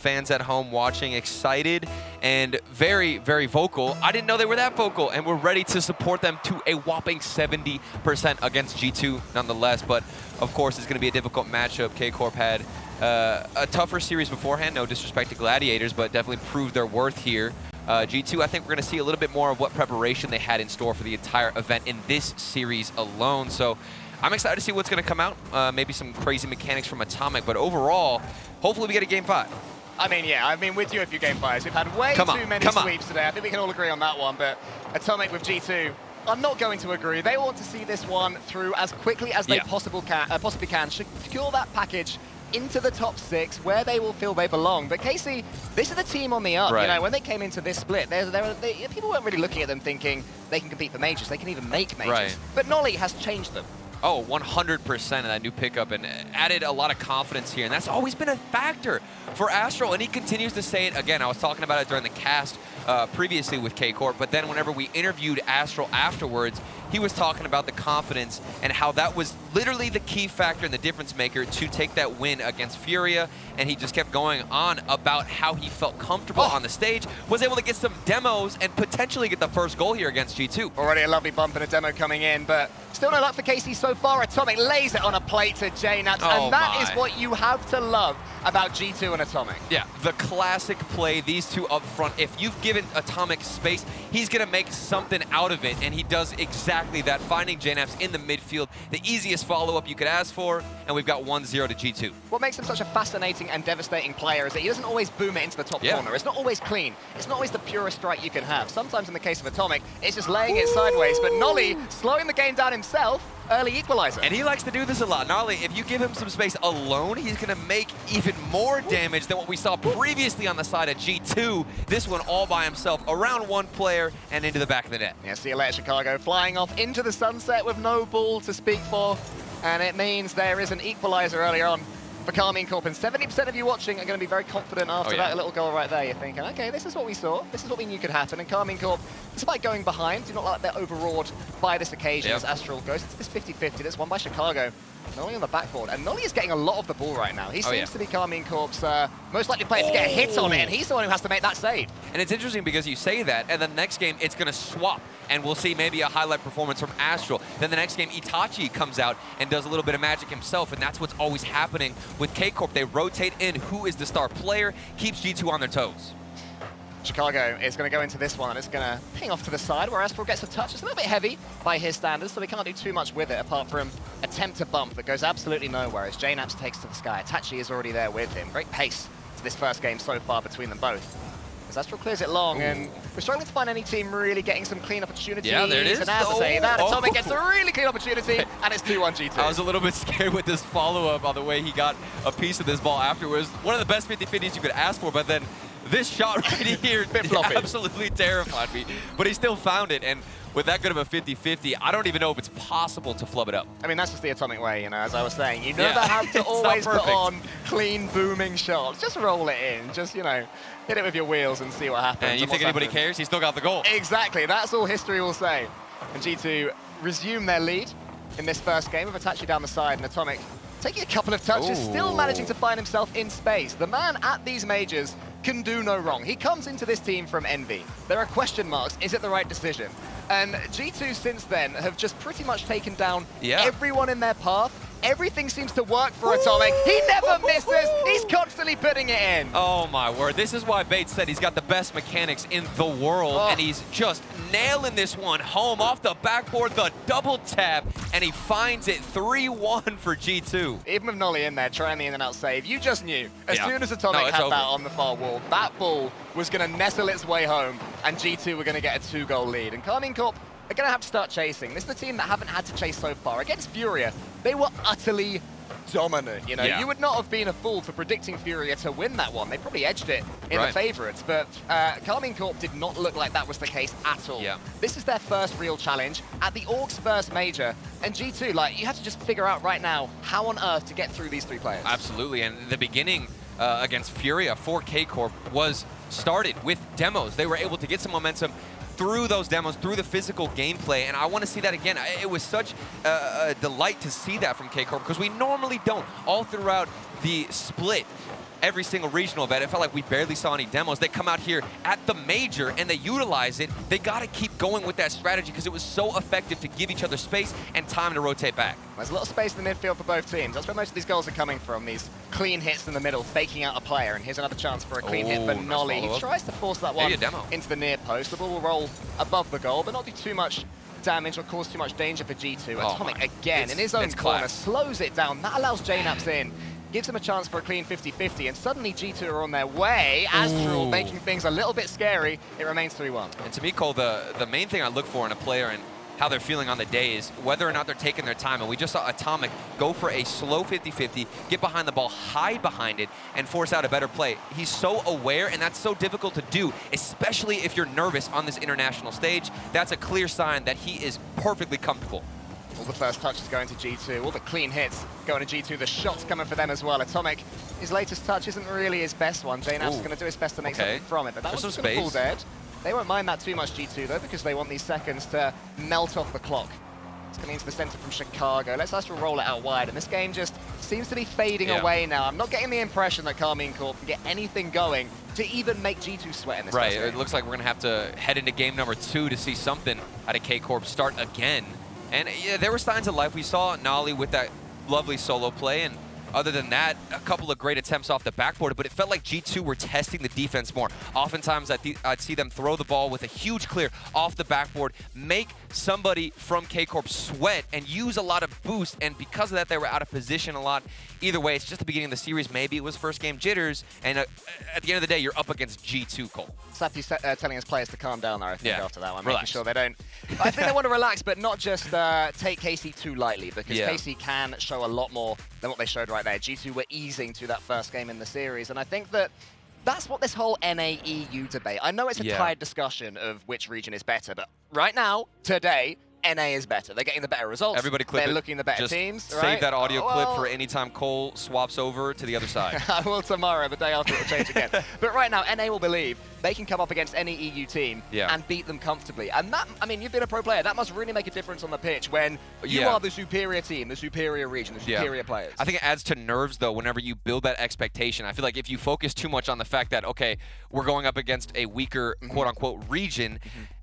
Fans at home watching, excited and very, very vocal. I didn't know they were that vocal, and we're ready to support them to a whopping 70% against G2 nonetheless. But of course, it's going to be a difficult matchup. KCorp had a tougher series beforehand, no disrespect to Gladiators, but definitely proved their worth here. G2, I think we're going to see a little bit more of what preparation they had in store for the entire event in this series alone. So I'm excited to see what's going to come out. Maybe some crazy mechanics from Atomic, but overall, hopefully we get a Game 5. I mean, yeah, I've been with you a few Game 5s. We've had way too many sweeps today. I think we can all agree on that one, but Atomic with G2, I'm not going to agree. They want to see this one through as quickly as they possibly can, secure that package into the top 6 where they will feel they belong. But KC, this is the team on the up. Right. You know, when they came into this split, people weren't really looking at them thinking they can compete for majors. They can even make majors. Right. But Nolly has changed them. Oh, 100% in that new pickup, and added a lot of confidence here. And that's always been a factor for Astral, and he continues to say it again. I was talking about it during the cast previously with KCorp, but then whenever we interviewed Astral afterwards, he was talking about the confidence and how that was literally the key factor and the difference maker to take that win against Furia. And he just kept going on about how he felt comfortable on the stage, was able to get some demos and potentially get the first goal here against G2. Already a lovely bump and a demo coming in, but still no luck for KC so far. Atomic lays it on a plate to JNats, and that is what you have to love about G2 and Atomic. Yeah, the classic play, these two up front. If you've given Atomic space, he's going to make something out of it, and he does exactly that, finding JNats in the midfield, the easiest follow-up you could ask for, and we've got 1-0 to G2. What makes him such a fascinating and devastating player is that he doesn't always boom it into the top corner. It's not always clean. It's not always the purest strike you can have. Sometimes in the case of Atomic, it's just laying it sideways, but Nolly slowing the game down himself, early equalizer. And he likes to do this a lot. Not only if you give him some space alone, he's going to make even more damage than what we saw previously on the side of G2. This one all by himself, around one player and into the back of the net. Yeah, see you later, Chicago. Flying off into the sunset with no ball to speak for. And it means there is an equalizer earlier on for Karmine Corp. And 70% of you watching are going to be very confident after that little goal right there. You're thinking, okay, this is what we saw. This is what we knew could happen. And Karmine Corp, despite going behind, do not like they're overawed by this occasion as Astral goes into this 50-50. That's won by Chicago. Nolly on the backboard. And Nolly is getting a lot of the ball right now. He seems to be Karmine Corp's most likely player to get a hit on it. And he's the one who has to make that save. And it's interesting because you say that, and then the next game, it's going to swap. And we'll see maybe a highlight performance from Astral. Then the next game, Itachi comes out and does a little bit of magic himself, and that's what's always happening with KCorp. They rotate in who is the star player, keeps G2 on their toes. Chicago is going to go into this one, and it's going to ping off to the side where Astral gets a touch. It's a little bit heavy by his standards, so we can't do too much with it apart from attempt to bump that goes absolutely nowhere as JNats takes to the sky. Itachi is already there with him. Great pace to this first game so far between them both. As Astral clears it long, and we're struggling to find any team really getting some clean opportunities. Yeah, there it is. And as I say that, Atomic gets a really clean opportunity, and it's 2-1 G2. I was a little bit scared with this follow-up on the way he got a piece of this ball afterwards. One of the best 50-50s you could ask for, but then this shot right here absolutely terrified me. But he still found it, and with that good of a 50-50, I don't even know if it's possible to flub it up. I mean, that's just the Atomic way, you know, as I was saying. You never have to always put on clean, booming shots. Just roll it in. Just, you know, hit it with your wheels and see what happens. And you think anybody cares? He still got the goal. Exactly. That's all history will say. And G2 resume their lead in this first game with Itachi down the side, and Atomic taking a couple of touches, still managing to find himself in space. The man at these majors can do no wrong. He comes into this team from Envy. There are question marks. Is it the right decision? And G2 since then have just pretty much taken down everyone in their path. Everything seems to work for Atomic. He never misses. He's constantly putting it in. Oh my word. This is why Bates said he's got the best mechanics in the world, and he's just nailing this one home off the backboard, the double tap, and he finds it 3-1 for G2. Even with Nolly in there trying the in and out save, you just knew as soon as Atomic had that on the far wall, that ball was going to nestle its way home, and G2 were going to get a 2-goal lead. And Karmine Corp are going to have to start chasing. This is the team that haven't had to chase so far. Against Furia, they were utterly dominant. You know, you would not have been a fool for predicting Furia to win that one. They probably edged it in the favorites, but Karmine Corp did not look like that was the case at all. This is their first real challenge at the Orcs first major, and G2, like, you have to just figure out right now how on earth to get through these three players. Absolutely, and the beginning against Furia for KCorp was started with demos. They were able to get some momentum through those demos, through the physical gameplay, and I want to see that again. It was such a delight to see that from KCorp because we normally don't. All throughout the split, every single regional event. It felt like we barely saw any demos. They come out here at the major and they utilize it. They got to keep going with that strategy because it was so effective to give each other space and time to rotate back. There's a lot of space in the midfield for both teams. That's where most of these goals are coming from, these clean hits in the middle, faking out a player. And here's another chance for a clean hit for Nolly. He tries to force that one into the near post. The ball will roll above the goal, but not do too much damage or cause too much danger for G2. Atomic again in his own corner, slows it down. That allows JNaps in, gives him a chance for a clean 50-50, and suddenly G2 are on their way. Astral making things a little bit scary. It remains 3-1. And to me, Cole, the main thing I look for in a player and how they're feeling on the day is whether or not they're taking their time. And we just saw Atomic go for a slow 50-50, get behind the ball, hide behind it, and force out a better play. He's so aware, and that's so difficult to do, especially if you're nervous on this international stage. That's a clear sign that he is perfectly comfortable. All the first touches going to G2, all the clean hits going to G2, the shots coming for them as well. Atomic, his latest touch isn't really his best one. JNaps is going to do his best to make something from it, but that was going to fall dead. They won't mind that too much, G2, though, because they want these seconds to melt off the clock. It's coming into the center from Chicago. Let's Astral roll it out wide, and this game just seems to be fading away now. I'm not getting the impression that Karmine Corp can get anything going to even make G2 sweat in this game. It looks like we're going to have to head into game number 2 to see something out of KCorp start again. And yeah, there were signs of life. We saw Nolly with that lovely solo play, and other than that, a couple of great attempts off the backboard, but it felt like G2 were testing the defense more. Oftentimes, I'd see them throw the ball with a huge clear off the backboard, make somebody from KCorp sweat, and use a lot of boost, and because of that, they were out of position a lot. Either way, it's just the beginning of the series. Maybe it was first game jitters, and at the end of the day, you're up against G2, Cole. Slappy telling his players to calm down there, I think, after that one, making sure they don't. I think they want to relax, but not just take KC too lightly, because KC can show a lot more than what they showed right there. G2 were easing to that first game in the series, and I think that that's what this whole NA-EU debate. I know it's a tied discussion of which region is better, but right now, today, NA is better. They're getting the better results. Everybody clip They're it. looking the better Just teams. Save that audio clip for any time Cole swaps over to the other side. I will tomorrow, the day after it will change again. But right now, NA will believe they can come up against any EU team and beat them comfortably. And that, I mean, you've been a pro player. That must really make a difference on the pitch when you are the superior team, the superior region, the superior players. I think it adds to nerves, though, whenever you build that expectation. I feel like if you focus too much on the fact that, okay, we're going up against a weaker, quote-unquote, region,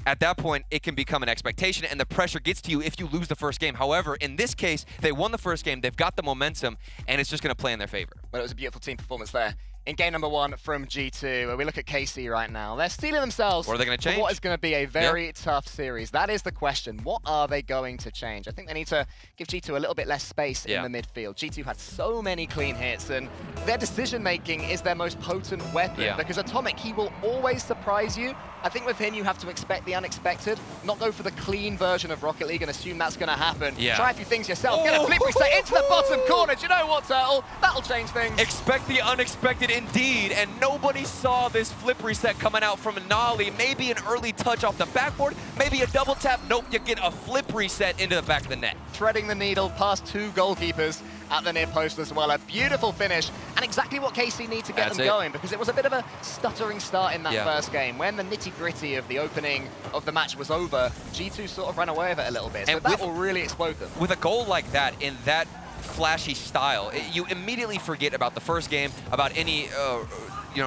at that point, it can become an expectation, and the pressure gets to you if you lose the first game. However, in this case, they won the first game, they've got the momentum, and it's just going to play in their favor. But it was a beautiful team performance there. In game number 1 from G2, where we look at KC right now. They're stealing themselves what are they going to change? For what is going to be a very tough series. That is the question. What are they going to change? I think they need to give G2 a little bit less space in the midfield. G2 had so many clean hits, and their decision-making is their most potent weapon. Because Atomic, he will always surprise you. I think with him, you have to expect the unexpected, not go for the clean version of Rocket League and assume that's going to happen. Try a few things yourself. Get a flip reset into the bottom corner. Do you know what, Turtle? That'll change things. Expect the unexpected indeed, and nobody saw this flip reset coming out from Nolly. Maybe an early touch off the backboard, maybe a double tap. Nope, you get a flip reset into the back of the net. Threading the needle past 2 goalkeepers at the near post as well. A beautiful finish, and exactly what KC need to get them going, because it was a bit of a stuttering start in that first game. When the nitty-gritty of the opening of the match was over, G2 sort of ran away with it a little bit, so that will really explode them. With a goal like that, in that flashy style, you immediately forget about the first game, about any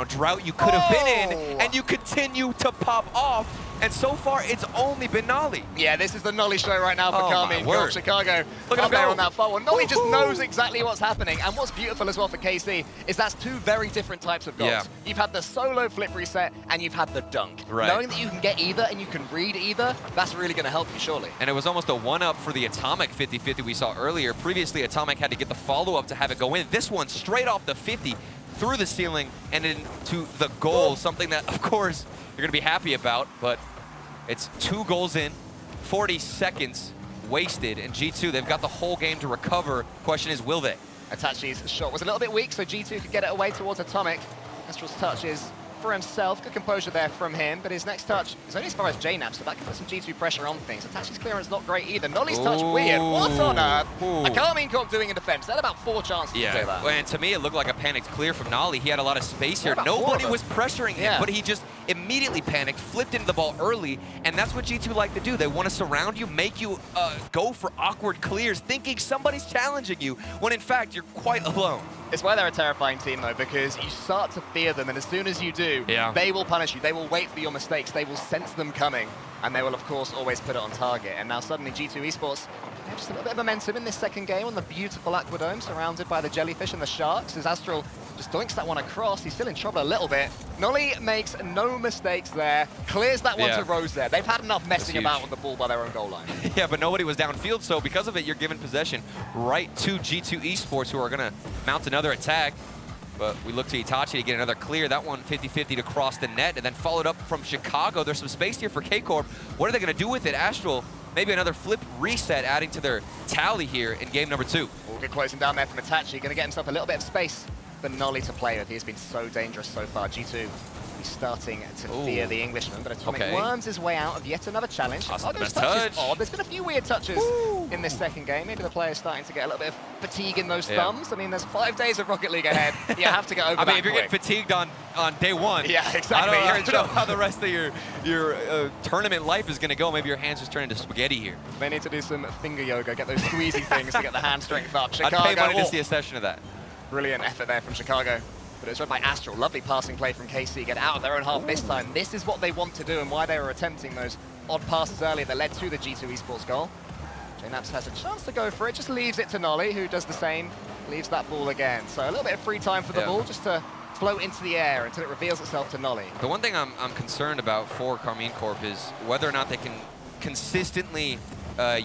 drought you could have been in, and you continue to pop off. And so far, it's only been Nolly. Yeah, this is the Nolly show right now for Karmine Corp. Chicago up there on that far one. Nolly just knows exactly what's happening. And what's beautiful as well for KC is that's 2 very different types of goals. You've had the solo flip reset, and you've had the dunk. Knowing that you can get either and you can read either, that's really going to help you, surely. And it was almost a one-up for the Atomic 50-50 we saw earlier. Previously, Atomic had to get the follow-up to have it go in. This one, straight off the 50, through the ceiling and into the goal, something that, of course, you're going to be happy about, but it's 2 goals in, 40 seconds wasted, and G2, they've got the whole game to recover. Question is, will they? Itachi's shot was a little bit weak, so G2 could get it away towards Atomic. Astral's touch is for himself. Good composure there from him, but his next touch is only as far as JNaps, so that can put some G2 pressure on things. Itachi's clearance not great either. Nolly's touch weird. What on earth? A Karmine Corp doing in defense. They had about 4 chances to do that. And to me, it looked like a panicked clear from Nolly. He had a lot of space here. Nobody was pressuring him, but he just immediately panicked, flipped into the ball early, and that's what G2 like to do. They want to surround you, make you go for awkward clears, thinking somebody's challenging you, when in fact, you're quite alone. It's why they're a terrifying team, though, because you start to fear them, and as soon as you do, they will punish you. They will wait for your mistakes. They will sense them coming, and they will, of course, always put it on target. And now suddenly G2 Esports have just a little bit of momentum in this second game on the beautiful Aquadome, surrounded by the jellyfish and the sharks, as Astral just doinks that one across. He's still in trouble a little bit. Nolly makes no mistakes there, clears that one to Rose there. They've had enough messing about with the ball by their own goal line. Yeah, but nobody was downfield, so because of it, you're giving possession right to G2 Esports, who are going to mount another attack. But we look to Itachi to get another clear. That one 50-50 to cross the net, and then followed up from Chicago. There's some space here for KCorp. What are they going to do with it? Astral, maybe another flip reset, adding to their tally here in game number 2. Good closing down there from Itachi. Going to get himself a little bit of space for Nolly to play with. He has been so dangerous so far. G2, he's starting to fear the Englishman, but Atomic worms his way out of yet another challenge. Chicago's touch is odd. There's been a few weird touches in this second game. Maybe the player's starting to get a little bit of fatigue in those thumbs. I mean, there's 5 days of Rocket League ahead. You have to get over that. I mean, if you're getting fatigued on day 1, exactly. I don't know how the rest of your tournament life is going to go. Maybe your hands just turn into spaghetti here. They need to do some finger yoga, get those squeezy things to get the hand strength up. Chicago, I'd pay money to see a session of that. Brilliant effort there from Chicago. But it was read by Astral. Lovely passing play from KC. Get out of their own half this time. This is what they want to do and why they were attempting those odd passes earlier that led to the G2 Esports goal. JNaps has a chance to go for it. Just leaves it to Nolly, who does the same. Leaves that ball again. So a little bit of free time for the ball just to float into the air until it reveals itself to Nolly. The one thing I'm concerned about for Karmine Corp is whether or not they can consistently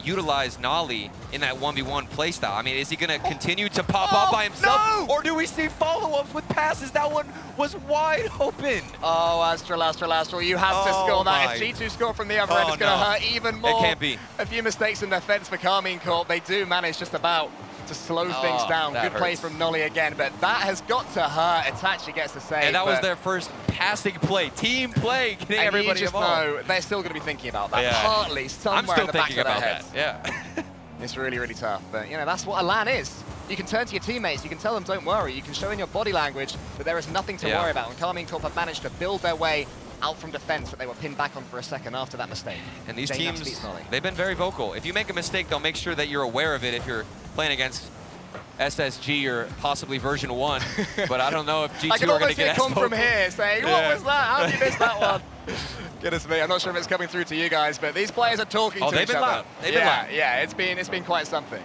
utilize Nolly in that 1v1 playstyle. I mean, is he going to continue to pop up by himself? No! Or do we see follow-ups with passes? That one was wide open. Oh, Astral, you have to score that. If G2 score from the other end, it's going to hurt even more. It can't be. A few mistakes in defense for Karmine Corp. They do manage just about to slow things down. Good play from Nolly again, but that has got to hurt. Itachi gets the save. And that was their first passing play, team play, getting everybody involved. No, they're still going to be thinking about that. Partly somewhere in the back of their heads. It's really, really tough. But, you know, that's what a LAN is. You can turn to your teammates, you can tell them don't worry, you can show in your body language that there is nothing to worry about. And Karmine Corp have managed to build their way out from defense that they were pinned back on for a second after that mistake. And these teams, they've been very vocal. If you make a mistake, they'll make sure that you're aware of it if you're playing against SSG or possibly version 1. But I don't know if G2 are going to get come from here saying, what was that? How did you miss that one? Goodness me, I'm not sure if it's coming through to you guys, but these players are talking to each other. They've been loud. They've been loud. Yeah, it's been quite something.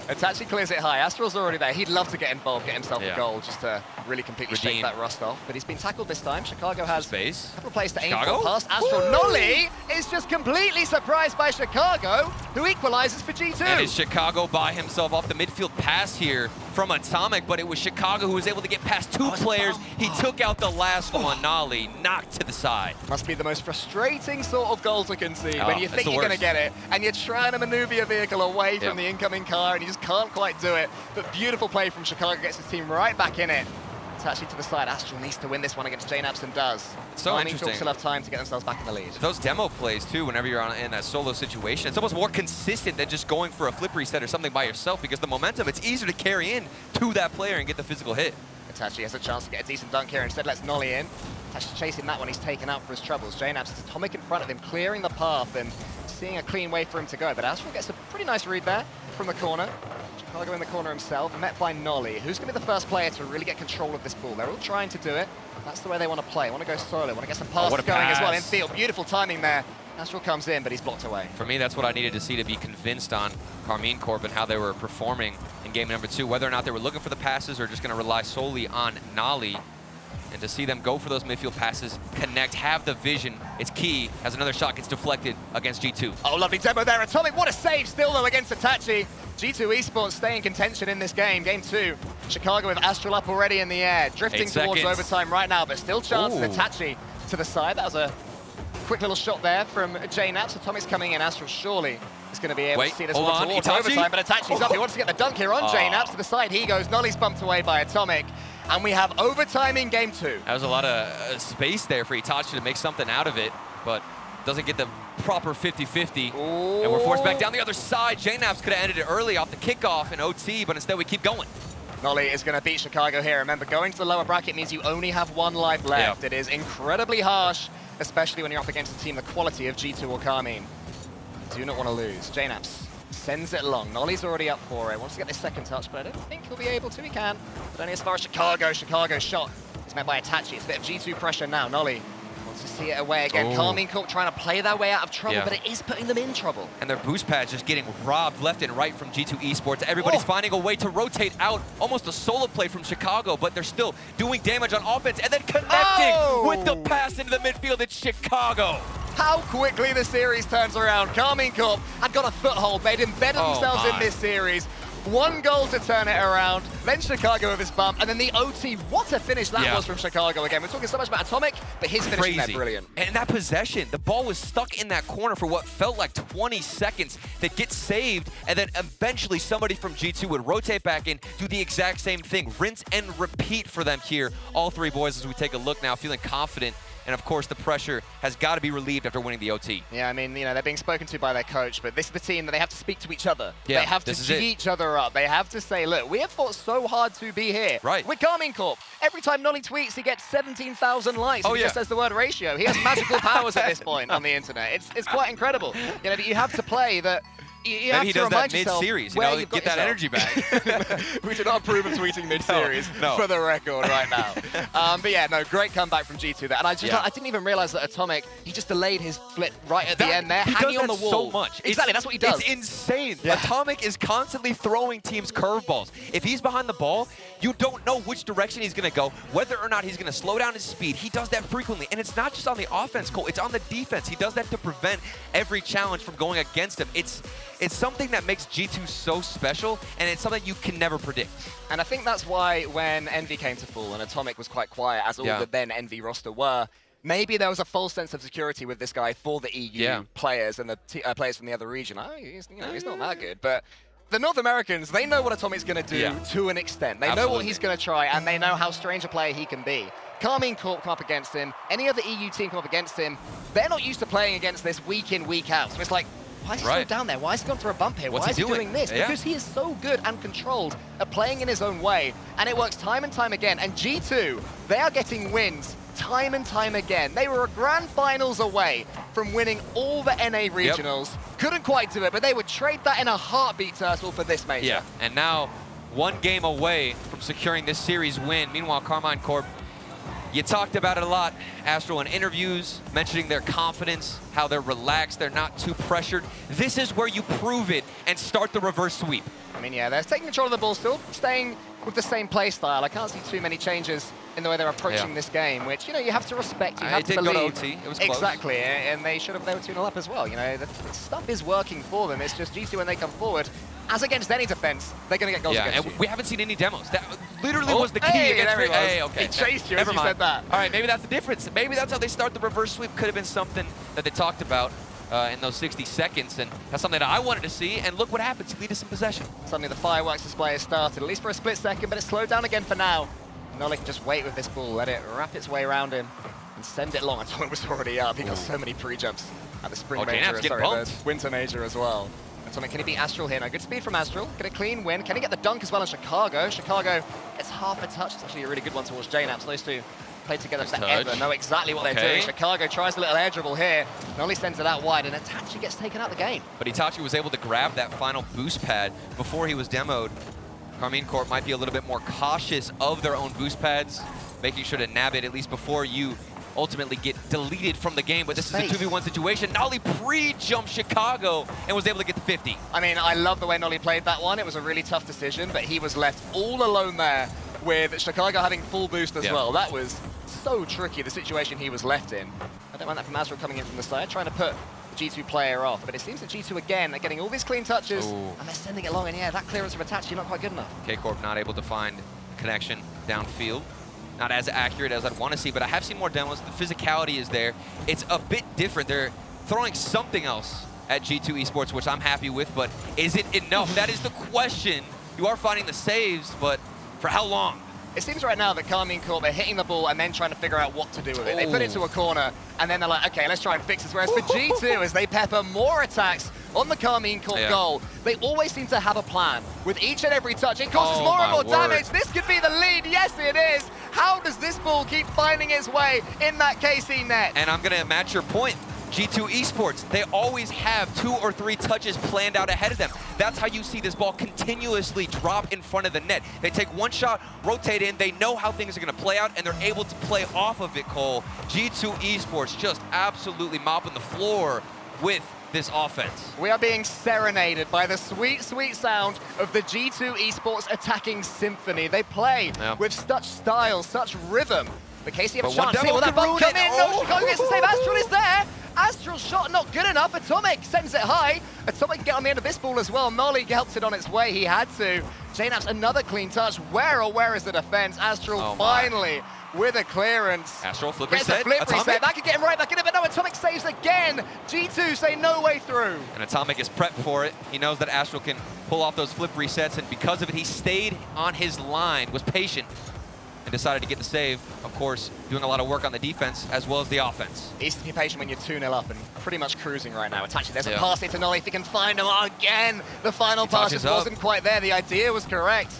Itachi clears it high. Astral's already there. He'd love to get involved, get himself a goal, just to really completely shake that rust off. But he's been tackled this time. Chicago has a couple of plays to aim for past Astral. Nolly is just completely surprised by Chicago, who equalizes for G2. And it's Chicago by himself off the midfield pass here from Atomic, but it was Chicago who was able to get past 2 players. He took out the last one. Nolly knocked to the side. Must be the most frustrating sort of goal to concede when you think you're going to get it, and you're trying to maneuver your vehicle away from the incoming car, and you just can't quite do it. But beautiful play from Chicago gets his team right back in it. It's actually to the side. Astral needs to win this one against JNaps and does. It's so interesting. Still have time to get themselves back in the lead. Those demo plays, too, whenever you're in that solo situation, it's almost more consistent than just going for a flip reset or something by yourself, because the momentum, it's easier to carry in to that player and get the physical hit. Itachi has a chance to get a decent dunk here. Instead, lets Nolly in. Itachi chasing that one. He's taken out for his troubles. JNaps is Atomic in front of him, clearing the path and seeing a clean way for him to go. But Astral gets a pretty nice read there from the corner. Chicago in the corner himself, met by Nolly, who's going to be the first player to really get control of this ball. They're all trying to do it. That's the way they want to play. Want to go solo, want to get some passes going as well in field. Beautiful timing there. Astral comes in, but he's blocked away. For me, that's what I needed to see to be convinced on Karmine Corp and how they were performing in game number 2, whether or not they were looking for the passes or just going to rely solely on Nolly. And to see them go for those midfield passes, connect, have the vision, it's key as another shot gets deflected against G2. Oh, lovely demo there. Atomic, what a save still, though, against Itachi. G2 Esports stay in contention in this game. Game 2, Chicago with Astral up already in the air, drifting towards overtime right now, but still chances. Itachi to the side. That was a quick little shot there from JNaps. Atomic's coming in. Astral surely is going to be able to see this one towards overtime, but Itachi's up. He wants to get the dunk here on JNaps. To the side he goes. Nolly's bumped away by Atomic. And we have overtime in game 2. That was a lot of space there for Itachi to make something out of it, but doesn't get the proper 50-50. And we're forced back down the other side. JNaps could have ended it early off the kickoff in OT, but instead we keep going. Nolly is going to beat Chicago here. Remember, going to the lower bracket means you only have 1 life left. It is incredibly harsh, especially when you're up against a team the quality of G2 or Karmine. Do not want to lose. JNaps Sends it long. Nolly's already up for it. Wants to get this second touch, but I don't think he'll be able to. He can. But only as far as Chicago. Chicago's shot is met by Itachi. It's a bit of G2 pressure now. Nolly wants to see it away again. Karmine Corp trying to play their way out of trouble, but it is putting them in trouble. And their boost pads just getting robbed left and right from G2 Esports. Everybody's finding a way to rotate out. Almost a solo play from Chicago, but they're still doing damage on offense and then connecting with the pass into the midfield. It's Chicago. How quickly the series turns around. Karmine Corp had got a foothold. They'd embedded themselves in this series. 1 goal to turn it around, then Chicago with his bump, and then the OT. What a finish that was from Chicago again. We're talking so much about Atomic, but his finishing there, brilliant. And that possession, the ball was stuck in that corner for what felt like 20 seconds. That gets saved, and then eventually somebody from G2 would rotate back in, do the exact same thing. Rinse and repeat for them here. All 3 boys, as we take a look now, feeling confident. And of course, the pressure has got to be relieved after winning the OT. Yeah, I mean, you know, they're being spoken to by their coach, but this is the team that they have to speak to each other. Yeah, they have to G each other up. They have to say, look, we have fought so hard to be here. Right. With Karmine Corp, every time Nolly tweets, he gets 17,000 likes. He just says the word ratio. He has magical powers at this point on the internet. It's quite incredible. You know, you have to play that. You Maybe he does that mid-series, you know, get that energy back. We do not approve of tweeting mid-series for the record right now. But yeah, no, great comeback from G2 there. And I didn't even realize that Atomic, he just delayed his flip right at the end there, hanging on the wall. So much. Exactly, that's what he does. It's insane. Yeah. Atomic is constantly throwing teams curveballs. If he's behind the ball, you don't know which direction he's going to go, whether or not he's going to slow down his speed. He does that frequently. And it's not just on the offense, Cole. It's on the defense. He does that to prevent every challenge from going against him. It's something that makes G2 so special, and it's something you can never predict. And I think that's why when Envy came to Full and Atomic was quite quiet, as all the then Envy roster were, maybe there was a false sense of security with this guy for the EU players and the players from the other region. Oh, he's not that good. But the North Americans, they know what Atomic's going to do to an extent. They know what he's going to try, and they know how strange a player he can be. Karmine Corp come up against him, any other EU team come up against him, they're not used to playing against this week in, week out. So it's like, why is he still down there? Why is he gone through a bump here? Why is he doing this? Because he is so good and controlled at playing in his own way, and it works time and time again. And G2, they are getting wins time and time again. They were a grand finals away from winning all the NA regionals. Couldn't quite do it, but they would trade that in a heartbeat, Turtle, for this major. Yeah, and now 1 game away from securing this series win. Meanwhile, Karmine Corp, you talked about it a lot, Astral, in interviews, mentioning their confidence, how they're relaxed, they're not too pressured. This is where you prove it and start the reverse sweep. I mean, yeah, they're taking control of the ball, still staying with the same play style. I can't see too many changes in the way they're approaching this game, which, you know, you have to respect, you have to believe. It did go to OT, it was close. Exactly, and they should have, they were 2-0 up as well. You know, the stuff is working for them. It's just G2 when they come forward, as against any defense, they're going to get goals against you. We haven't seen any demos. That literally was the key against me. Hey, okay. He chased you as you said that. All right, maybe that's the difference. Maybe that's how they start the reverse sweep. Could have been something that they talked about in those 60 seconds, and that's something that I wanted to see, and look what happens. He lead us in possession. Suddenly the fireworks display has started, at least for a split second, but it's slowed down again for now. Nolly can just wait with this ball, let it wrap its way around him, and send it long. I thought it was already up. He got so many pre-jumps at the spring major, the winter major as well. Atomic, can he beat Astral here? No, good speed from Astral. Get a clean win. Can he get the dunk as well in Chicago? Chicago gets half a touch. It's actually a really good one towards JNaps. Those two play together forever, know exactly what they're doing. Chicago tries a little air dribble here. Nolly sends it out wide, and Itachi gets taken out the game. But Itachi was able to grab that final boost pad before he was demoed. Karmine Corp might be a little bit more cautious of their own boost pads, making sure to nab it at least before you ultimately get deleted from the game. But this is a 2v1 situation. Nolly pre-jumped Chicago and was able to get the 50. I mean, I love the way Nolly played that one. It was a really tough decision, but he was left all alone there with Chicago having full boost as well. That was so tricky, the situation he was left in. I don't mind that from Astral coming in from the side, trying to put the G2 player off, but it seems that G2 again are getting all these clean touches, and they're sending it long, and yeah, that clearance from Itachi not quite good enough. KCorp not able to find connection downfield. Not as accurate as I'd want to see, but I have seen more demos. The physicality is there. It's a bit different. They're throwing something else at G2 Esports, which I'm happy with, but is it enough? That is the question. You are finding the saves, but for how long? It seems right now that Karmine Corp are hitting the ball and then trying to figure out what to do with it. They put it to a corner, and then they're like, okay, let's try and fix this. Whereas for G2, as they pepper more attacks on the Karmine Corp goal, they always seem to have a plan. With each and every touch, it causes more and more damage. This could be the lead. Yes, it is. How does this ball keep finding its way in that KC net? And I'm going to match your point. G2 Esports, they always have 2 or 3 touches planned out ahead of them. That's how you see this ball continuously drop in front of the net. They take one shot, rotate in, they know how things are going to play out, and they're able to play off of it, Cole. G2 Esports just absolutely mopping the floor with this offense. We are being serenaded by the sweet, sweet sound of the G2 Esports attacking symphony. They play with such style, such rhythm. But KC have a chance here. Will that ball come in? No, Chicago gets the save. Astral is there. Astral's shot not good enough. Atomic sends it high. Atomic can get on the end of this ball as well. Nolly helps it on its way. He had to. JNAP's another clean touch. Where is the defense? Astral finally with a clearance. Astral flip reset. That could get him right back in it, but no, Atomic saves again. G2 say no way through. And Atomic is prepped for it. He knows that Astral can pull off those flip resets, and because of it, he stayed on his line, was patient, and decided to get the save. Of course, doing a lot of work on the defense as well as the offense. Easy to be patient when you're 2-0 up and pretty much cruising right now. Itachi, there's a pass here to Nolly if he can find him again. The final pass just wasn't quite there. The idea was correct,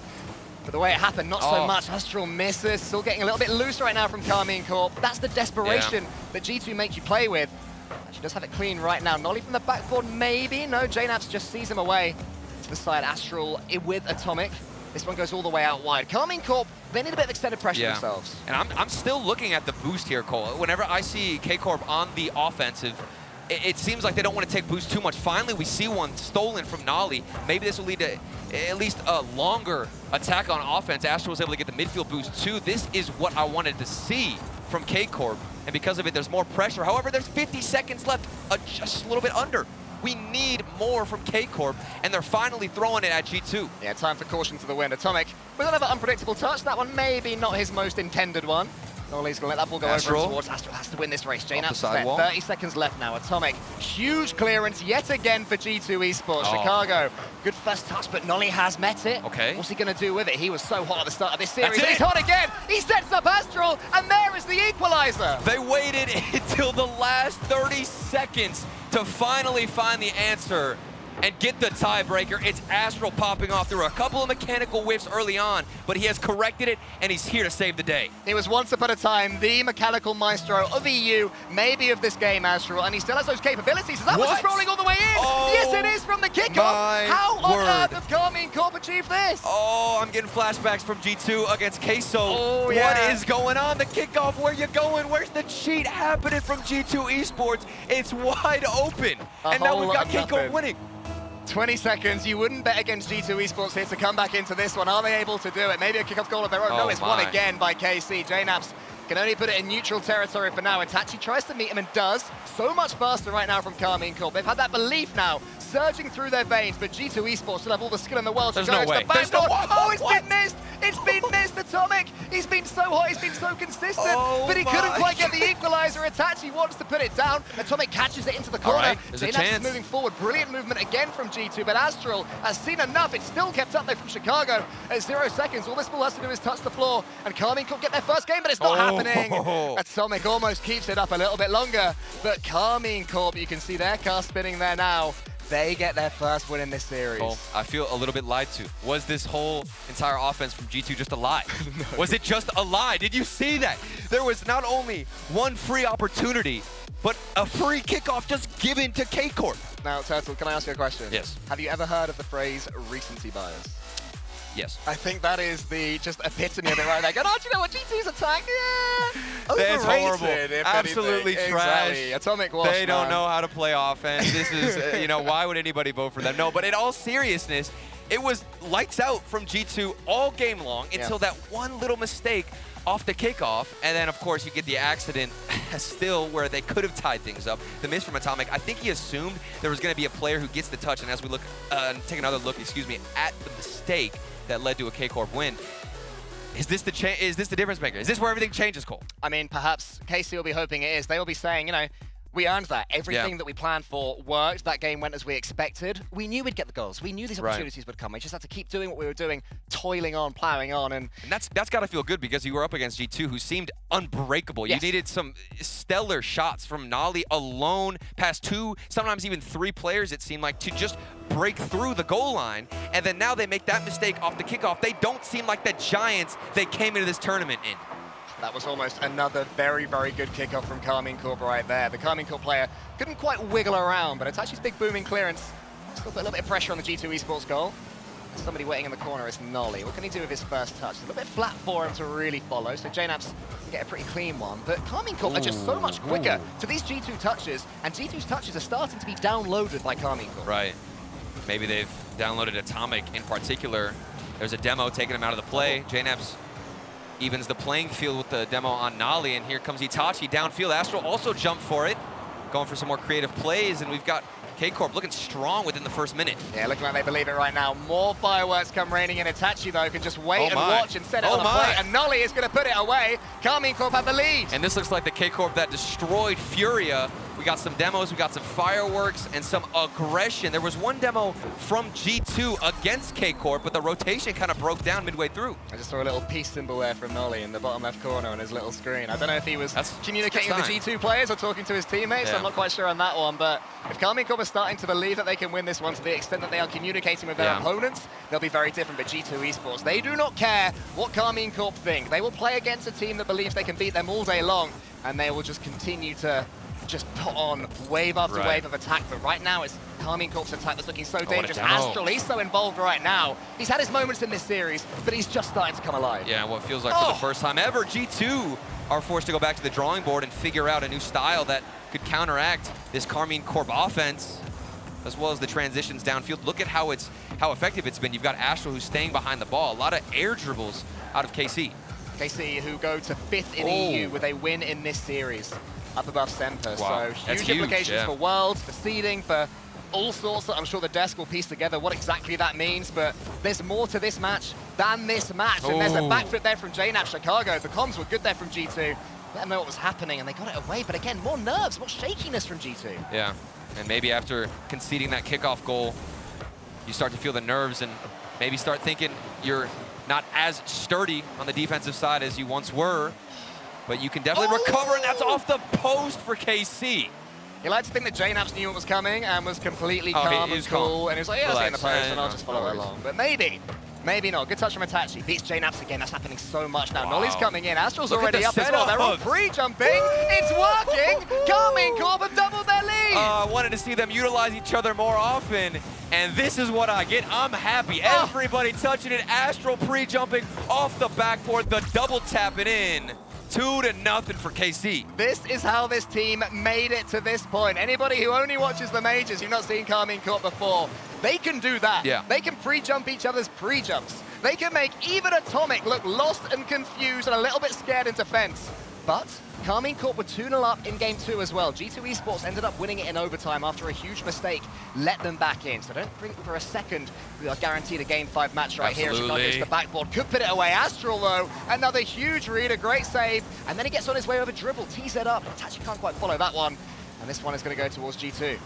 but the way it happened, not so much. Astral misses, still getting a little bit loose right now from Karmine Corp. That's the desperation that G2 makes you play with. She does have it clean right now. Nolly from the backboard, maybe. No, JNAPS just sees him away to the side. Astral with Atomic. This one goes all the way out wide. Karmine Corp, they need a bit of extended pressure themselves. And I'm still looking at the boost here, Cole. Whenever I see KCorp on the offensive, it seems like they don't want to take boost too much. Finally, we see one stolen from Nolly. Maybe this will lead to at least a longer attack on offense. Astro was able to get the midfield boost too. This is what I wanted to see from KCorp. And because of it, there's more pressure. However, there's 50 seconds left, just a little bit under. We need more from KCorp, and they're finally throwing it at G2. Yeah, time for caution to the wind. Atomic with another unpredictable touch. That one maybe not his most intended one. Nolly's going to let that ball go over towards Astral. Has to win this race. JNAP's there. 30 seconds left now. Atomic, huge clearance yet again for G2 Esports. Chicago, good first touch, but Nolly has met it. Okay. What's he going to do with it? He was so hot at the start of this series. He's hot again. He sets up Astral, and there is the equalizer. They waited until the last 30 seconds to finally find the answer and get the tiebreaker. It's Astral popping off through a couple of mechanical whiffs early on, but he has corrected it, and he's here to save the day. He was once upon a time the mechanical maestro of EU, maybe of this game, Astral, and he still has those capabilities. So that was just rolling all the way in. Yes, it is from the kickoff. How on earth have Karmine Corp achieved this? I'm getting flashbacks from G2 against Queso. What is going on? The kickoff, where you going? Where's the cheat happening from G2 Esports? It's wide open. And now we've got KCorp winning. 20 seconds, you wouldn't bet against G2 Esports here to come back into this one. Are they able to do it? Maybe a kickoff goal of their own. No, it's won again by KC. JNAPS can only put it in neutral territory for now. Itachi tries to meet him and does. So much faster right now from Karmine Corp. They've had that belief now surging through their veins, but G2 Esports still have all the skill in the world. There's no way. It's been missed. It's been missed. Atomic. He's been so hot. He's been so consistent, but he couldn't quite get the equalizer. Itachi wants to put it down. Atomic catches it into the corner. There's a chance. Is moving forward. Brilliant movement again from G2, but Astral has seen enough. It's still kept up there from Chicago at 0 seconds. All this ball has to do is touch the floor, and Karmine Corp get their first game, but it's not happening. Atomic almost keeps it up a little bit longer, but Karmine Corp, you can see their car spinning there now. They get their first win in this series. I feel a little bit lied to. Was this whole entire offense from G2 just a lie? No. Was it just a lie? Did you see that? There was not only one free opportunity, but a free kickoff just given to KCorp. Now, Turtle, can I ask you a question? Yes. Have you ever heard of the phrase recency bias? Yes. I think that is the just epitome of it right there. Go, oh, do you know what? G2's attack? Yeah. That's horrible. Absolutely trash. Exactly. Atomic wash, They don't know how to play offense. This is, you know, why would anybody vote for them? No, but in all seriousness, it was lights out from G2 all game long until that one little mistake off the kickoff, and then of course you get the accident still where they could have tied things up. The miss from Atomic, I think he assumed there was going to be a player who gets the touch, and as we look, take another look, at the mistake that led to a KCorp win. Is this the difference maker? Is this where everything changes, Cole? I mean, perhaps KC will be hoping it is. They will be saying, you know, we earned that. Everything that we planned for worked. That game went as we expected. We knew we'd get the goals. We knew these opportunities would come. We just had to keep doing what we were doing, toiling on, plowing on. And that's got to feel good because you were up against G2, who seemed unbreakable. You needed some stellar shots from Nolly alone, past 2, sometimes even 3 players, it seemed like, to just break through the goal line. And then now they make that mistake off the kickoff. They don't seem like the Giants they came into this tournament in. That was almost another very, very good kickoff from Karmine Corp right there. The Karmine Corp player couldn't quite wiggle around, but Itachi's big booming clearance still put a little bit of pressure on the G2 Esports goal. There's somebody waiting in the corner is Nolly. What can he do with his first touch? It's a little bit flat for him to really follow, so JNAPS can get a pretty clean one. But Karmine Corp are just so much quicker to these G2 touches, and G2's touches are starting to be downloaded by Karmine Corp. Right. Maybe they've downloaded Atomic in particular. There's a demo taking him out of the play. JNAPS evens the playing field with the demo on Nolly, and here comes Itachi downfield. Astral also jumped for it, going for some more creative plays, and we've got KCorp looking strong within the first minute. Yeah, looking like they believe it right now. More fireworks come raining in. Itachi, though, can just wait and watch and set it on the plate, and Nolly is going to put it away. Karmine Corp have the lead. And this looks like the KCorp that destroyed Furia. We got some demos, we got some fireworks, and some aggression. There was one demo from G2 against KCorp, but the rotation kind of broke down midway through. I just saw a little peace symbol there from Nolly in the bottom left corner on his little screen. I don't know if he was communicating with the G2 players or talking to his teammates. Yeah. I'm not quite sure on that one, but if Karmine Corp are starting to believe that they can win this one to the extent that they are communicating with their opponents, they'll be very different. But G2 Esports, they do not care what Karmine Corp think. They will play against a team that believes they can beat them all day long, and they will just continue to put on wave after wave of attack. But right now, it's Karmine Corp's attack that's looking so dangerous. Astral, he's so involved right now. He's had his moments in this series, but he's just starting to come alive. Yeah, what feels like for the first time ever, G2 are forced to go back to the drawing board and figure out a new style that could counteract this Karmine Corp offense, as well as the transitions downfield. Look at how effective it's been. You've got Astral who's staying behind the ball. A lot of air dribbles out of KC. KC who go to 5th in EU with a win in this series, up above Semper. Wow. So huge implications for Worlds, for seeding, for all sorts. I'm sure the desk will piece together what exactly that means, but there's more to this match than this match. And there's a backflip there from JNAP Chicago. The comms were good there from G2. Let them know what was happening, and they got it away. But again, more nerves, more shakiness from G2. Yeah, and maybe after conceding that kickoff goal, you start to feel the nerves and maybe start thinking you're not as sturdy on the defensive side as you once were, but you can definitely recover, and that's off the post for KC. You like to think that JNAPS knew what was coming and was completely calm and cool, and he was like, yeah, I'll stay in the post and I'll just follow along. But maybe not. Good touch from Itachi. Beats JNAPS again. That's happening so much now. Nolly's coming in. Astral's already up as well. They're all pre-jumping. It's working. Karmine Corp have doubled their lead. I wanted to see them utilize each other more often, and this is what I get. I'm happy. Everybody touching it. Astral pre-jumping off the backboard. The double tapping in. 2-0 for KC. This is how this team made it to this point. Anybody who only watches the majors, you've not seen Karmine Corp before, they can do that. Yeah. They can pre-jump each other's pre-jumps. They can make even Atomic look lost and confused and a little bit scared in defense. But Karmine Corp were 2-0 up in Game 2 as well. G2 Esports ended up winning it in overtime after a huge mistake let them back in. So don't think for a second we are guaranteed a Game 5 match right here. Chicago gets the backboard, could put it away. Astral, though, another huge read, a great save. And then he gets on his way over dribble, tees it up. Itachi can't quite follow that one. And this one is going to go towards G2.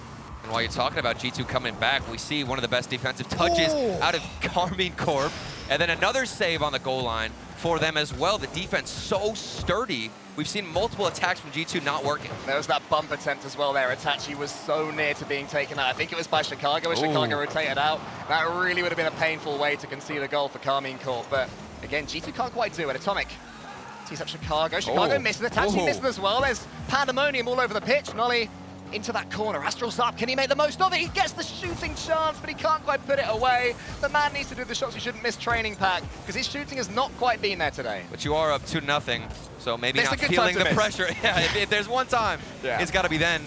And while you're talking about G2 coming back, we see one of the best defensive touches out of Karmine Corp. And then another save on the goal line for them as well. The defense so sturdy. We've seen multiple attacks from G2 not working. There was that bump attempt as well there. Itachi was so near to being taken out. I think it was by Chicago as Chicago rotated out. That really would have been a painful way to concede a goal for Karmine Corp. But again, G2 can't quite do it. Atomic tees up Chicago. Chicago misses. Itachi misses as well. There's pandemonium all over the pitch. Nolly into that corner. Astral's up. Can he make the most of it? He gets the shooting chance, but he can't quite put it away. The man needs to do the shots he shouldn't miss training pack, because his shooting has not quite been there today. But you are up 2-0, so maybe not feeling the pressure. Yeah, if there's one time, it's got to be then.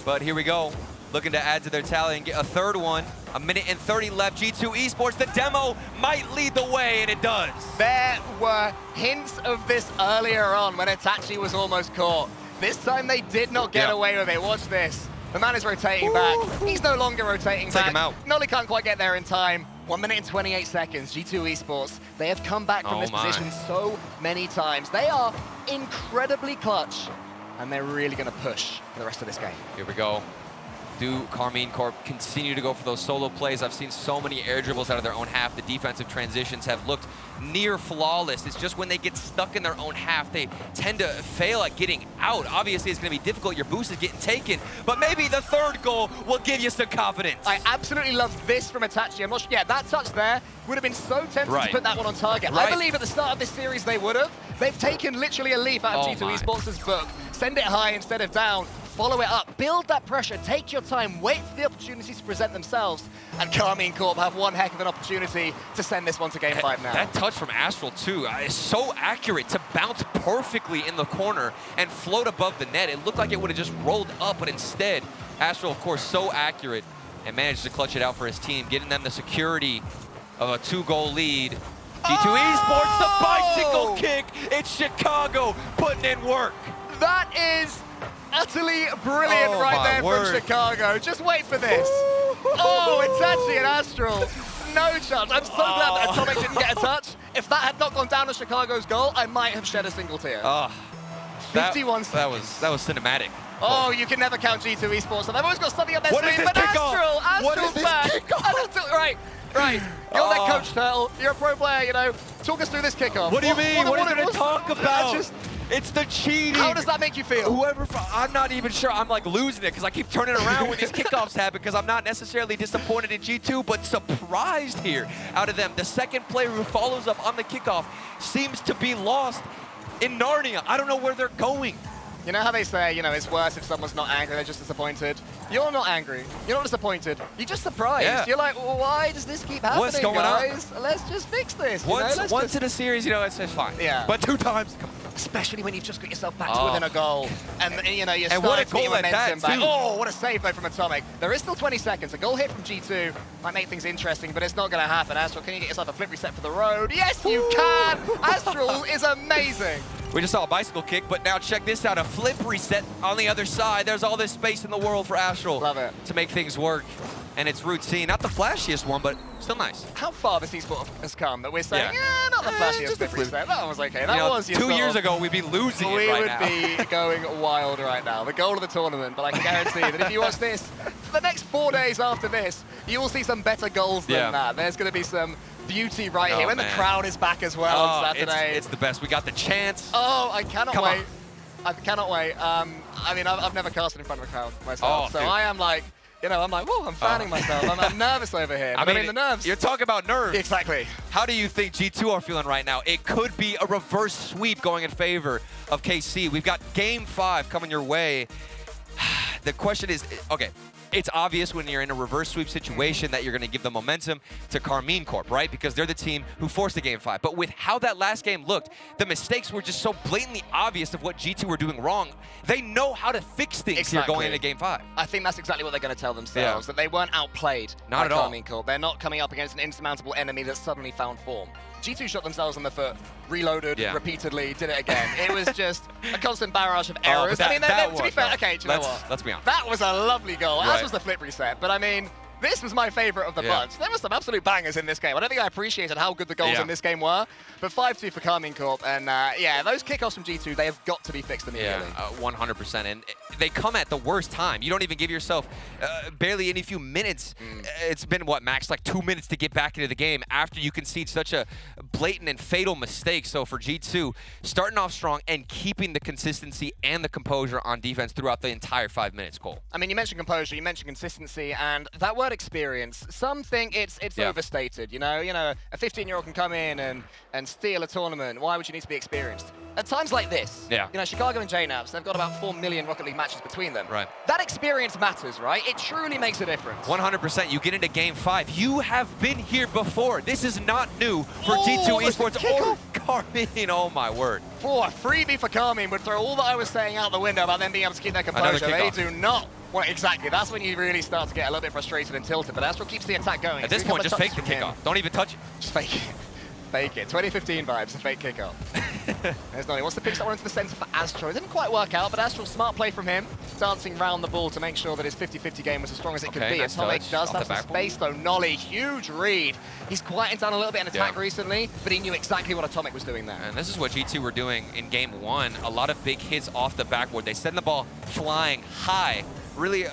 But here we go. Looking to add to their tally and get a third one. 1:30 left. G2 Esports, the demo might lead the way, and it does. There were hints of this earlier on when Itachi was almost caught. This time they did not get away with it. Watch this. The man is rotating back. He's no longer rotating back. Take him out. Nolly can't quite get there in time. 1 minute and 28 seconds. G2 Esports, they have come back from this position so many times. They are incredibly clutch, and they're really going to push for the rest of this game. Here we go. do Karmine Corp continue to go for those solo plays? I've seen so many air dribbles out of their own half. The defensive transitions have looked near flawless. It's just when they get stuck in their own half, they tend to fail at getting out. Obviously, it's going to be difficult. Your boost is getting taken, but maybe the third goal will give you some confidence. I absolutely love this from Itachi. I'm not sure, yeah, that touch there would have been so tempting to put that one on target. I believe at the start of this series they would have. They've taken literally a leaf out of G2 Esports' book. Send it high instead of down. Follow it up, build that pressure, take your time, wait for the opportunities to present themselves, and Karmine Corp have one heck of an opportunity to send this one to Game 5 now. That touch from Astral, too, is so accurate to bounce perfectly in the corner and float above the net. It looked like it would have just rolled up, but instead, Astral, of course, so accurate and managed to clutch it out for his team, getting them the security of a 2-goal lead. G2 Esports, the bicycle kick. It's Chicago putting in work. That is utterly brilliant from Chicago. Just wait for this. Oh, Itachi and Astral. No chance. I'm so glad that Atomic didn't get a touch. If that had not gone down to Chicago's goal, I might have shed a single tear. 51 seconds. That was cinematic. Oh, you can never count G2 Esports. They've always got something up their sleeve, but Astral's back. Right. You're that coach, Turtle. You're a pro player, you know. Talk us through this kickoff. What do you mean? What are you going to talk about? It's the cheating. How does that make you feel? I'm not even sure. I'm like losing it because I keep turning around when these kickoffs happen because I'm not necessarily disappointed in G2, but surprised here out of them. The second player who follows up on the kickoff seems to be lost in Narnia. I don't know where they're going. You know how they say, you know, it's worse if someone's not angry, they're just disappointed? You're not angry. You're not disappointed. You're just surprised. Yeah. You're like, well, why does this keep happening, What's going guys? On? Let's just fix this. Once in a series, you know, it's fine. Yeah. But 2 times, come on. Especially when you've just got yourself back to within a goal. And you know, you're starting to get momentum back. Oh, what a save though from Atomic. There is still 20 seconds. A goal hit from G2 might make things interesting, but it's not going to happen. Astral, can you get yourself a flip reset for the road? Yes, you can! Astral is amazing. We just saw a bicycle kick, but now check this out. A flip reset on the other side. There's all this space in the world for Astral to make things work. And it's routine. Not the flashiest one, but still nice. How far this esport has come that we're saying, yeah not the flashiest flip reset. That was okay. That was 2 years ago, we'd be losing it right now. We would be going wild right now. The goal of the tournament, but I can guarantee that if you watch this, for the next 4 days after this, you will see some better goals than that. There's going to be some beauty right here when the crowd is back as well on Saturday. It's the best. We got the chance. Oh, I cannot wait. I cannot wait. I mean, I've never casted in front of a crowd myself, so I am like, you know, I'm like, whoa, I'm fanning myself. I'm nervous over here. I mean, the nerves. You're talking about nerves. Exactly. How do you think G2 are feeling right now? It could be a reverse sweep going in favor of KC. We've got Game 5 coming your way. The question is, okay, it's obvious when you're in a reverse sweep situation that you're going to give the momentum to Karmine Corp, right? Because they're the team who forced the Game 5. But with how that last game looked, the mistakes were just so blatantly obvious of what G2 were doing wrong. They know how to fix things here going into Game 5. I think that's exactly what they're going to tell themselves, that they weren't outplayed by Karmine Corp. They're not coming up against an insurmountable enemy that's suddenly found form. G2 shot themselves on the foot, reloaded repeatedly, did it again. It was just a constant barrage of errors. I mean, to be fair, okay, do you know what? Let's be honest. That was a lovely goal, as was the flip reset. But I mean, this was my favorite of the bunch. There were some absolute bangers in this game. I don't think I appreciated how good the goals in this game were, but 5-2 for Karmine Corp. And yeah, those kickoffs from G2, they have got to be fixed immediately. Yeah, 100%. And they come at the worst time. You don't even give yourself barely any few minutes. It's been, what, max like 2 minutes to get back into the game after you concede such a blatant and fatal mistake. So for G2, starting off strong and keeping the consistency and the composure on defense throughout the entire 5 minutes, Cole. I mean, you mentioned composure, you mentioned consistency, and that word experience, some think it's overstated. You know, a 15-year-old can come in and steal a tournament. Why would you need to be experienced? At times like this, you know, Chicago and JNAPs, they've got about 4 million Rocket League matches between them. Right. That experience matters, right? It truly makes a difference. 100%. You get into Game 5. You have been here before. This is not new for G2 Esports or Karmine. Oh, my word. For a freebie for Karmine would throw all that I was saying out the window about them being able to keep their composure. They do not. Well, exactly. That's when you really start to get a little bit frustrated and tilted. But Astral keeps the attack going. At this point, just fake the kickoff. Don't even touch it. Just fake it. Fake it. 2015 vibes, a fake kickoff. There's Nolly. Wants to pick that one into the center for Astral. It didn't quite work out, but Astral, smart play from him, dancing round the ball to make sure that his 50-50 game was as strong as it could be. Nice Atomic does have some space, though. Nolly, huge read. He's quieted down a little bit in attack recently, but he knew exactly what Atomic was doing there. And this is what G2 were doing in Game 1. A lot of big hits off the backboard. They send the ball flying high, really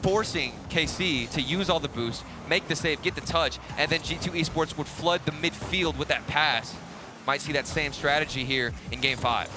forcing KC to use all the boost, make the save, get the touch, and then G2 Esports would flood the midfield with that pass. Might see that same strategy here in Game 5.